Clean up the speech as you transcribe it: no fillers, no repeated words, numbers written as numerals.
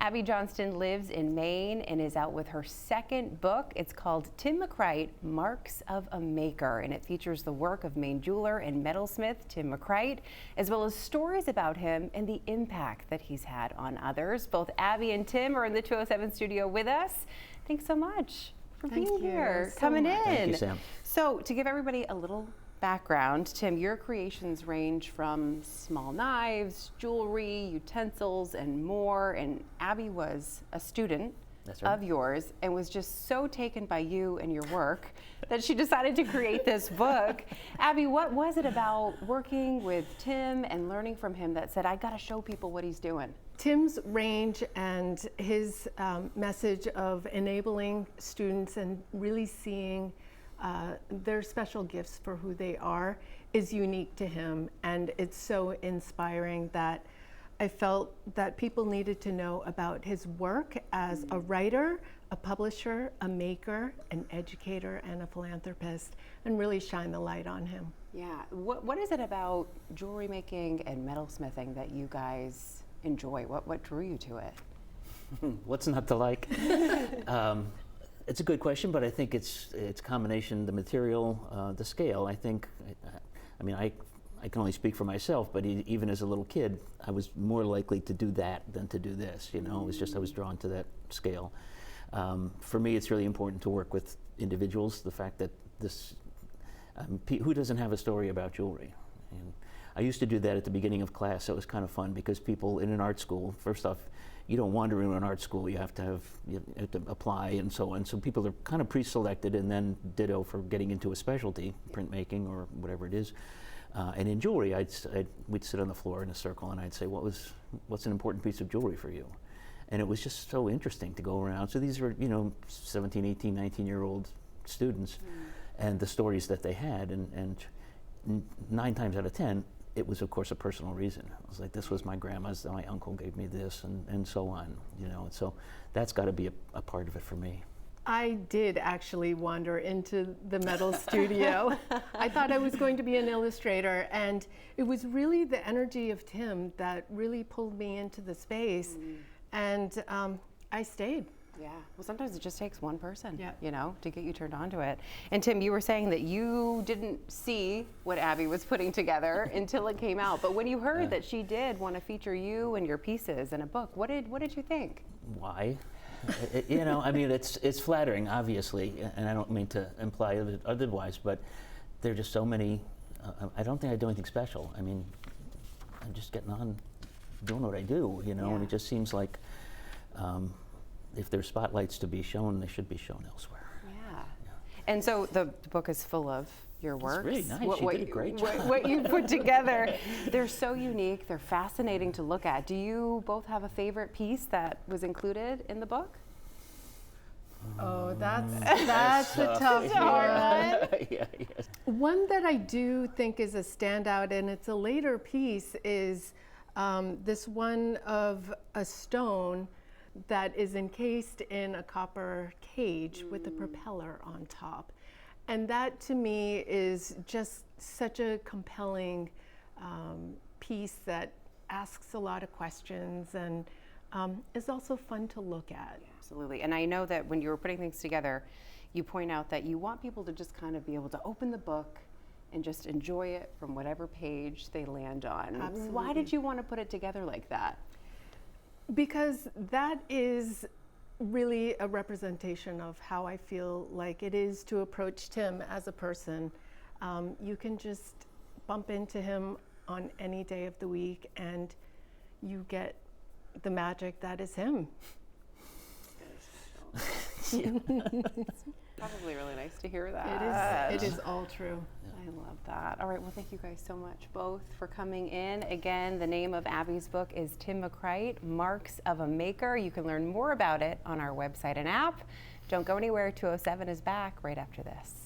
Abby Johnston lives in Maine and is out with her second book. It's called Tim McCreight, Marks of a Maker, and it features the work of Maine jeweler and metalsmith Tim McCreight, as well as stories about him and the impact that he's had on others. Both Abby and Tim are in the 207 studio with us. Thanks so much for being here, coming in. Thank you, Sam. So, to give everybody a little background, Tim, your creations range from small knives, jewelry, utensils, and more. And Abby was a student of yours and was just so taken by you and your work that she decided to create this book. Abby, what was it about working with Tim and learning from him that said, I got to show people what he's doing? Tim's range and his message of enabling students and really seeing their special gifts for who they are is unique to him, and it's so inspiring that I felt that people needed to know about his work as a writer, a publisher, a maker, an educator, and a philanthropist, and really shine the light on him. Yeah, what is it about jewelry making and metalsmithing that you guys enjoy? What drew you to it? What's not to like? It's a good question, but I think it's a combination, the material, the scale. I think, I mean, I can only speak for myself, but even as a little kid, I was more likely to do that than to do this. You know, it was just I was drawn to that scale. For me, it's really important to work with individuals. The fact that this, who doesn't have a story about jewelry? And I used to do that at the beginning of class, so it was kind of fun because people in an art school, first off, you don't wander into an art school, you have to apply and so on. So people are kind of pre-selected, and then ditto for getting into a specialty, printmaking or whatever it is. And in jewelry, we'd sit on the floor in a circle and I'd say, what's an important piece of jewelry for you? And it was just so interesting to go around. So these were, 17, 18, 19-year-old students and the stories that they had. And 9 times out of 10, it was, of course, a personal reason. It was like, this was my grandma's, my uncle gave me this, and so on, And so that's got to be a part of it for me. I did actually wander into the metal studio. I thought I was going to be an illustrator, and it was really the energy of Tim that really pulled me into the space, and I stayed. Yeah, well, sometimes it just takes one person, to get you turned on to it. And Tim, you were saying that you didn't see what Abby was putting together until it came out. But when you heard that she did want to feature you and your pieces in a book, what did you think? Why? I mean, it's flattering, obviously, and I don't mean to imply otherwise, but there are just so many. I don't think I do anything special. I mean, I'm just getting on doing what I do, and it just seems like. If there's spotlights to be shown, they should be shown elsewhere. Yeah. And so the book is full of your works. It's really nice. She did a great job. What you put together. They're so unique. They're fascinating to look at. Do you both have a favorite piece that was included in the book? Oh, that's a tough one. Yeah, yes. One that I do think is a standout, and it's a later piece, is this one of a stone that is encased in a copper cage with a propeller on top. And that to me is just such a compelling piece that asks a lot of questions and is also fun to look at. Yeah, absolutely. And I know that when you were putting things together, you point out that you want people to just kind of be able to open the book and just enjoy it from whatever page they land on. Absolutely. Why did you want to put it together like that? Because that is really a representation of how I feel like it is to approach Tim as a person. You can just bump into him on any day of the week and you get the magic that is him. Probably really nice to hear that. It is all true. I love that. All right, well, thank you guys so much both for coming in. Again, the name of Abby's book is Tim McCreight, Marks of a Maker. You can learn more about it on our website and app. Don't go anywhere. 207 is back right after this.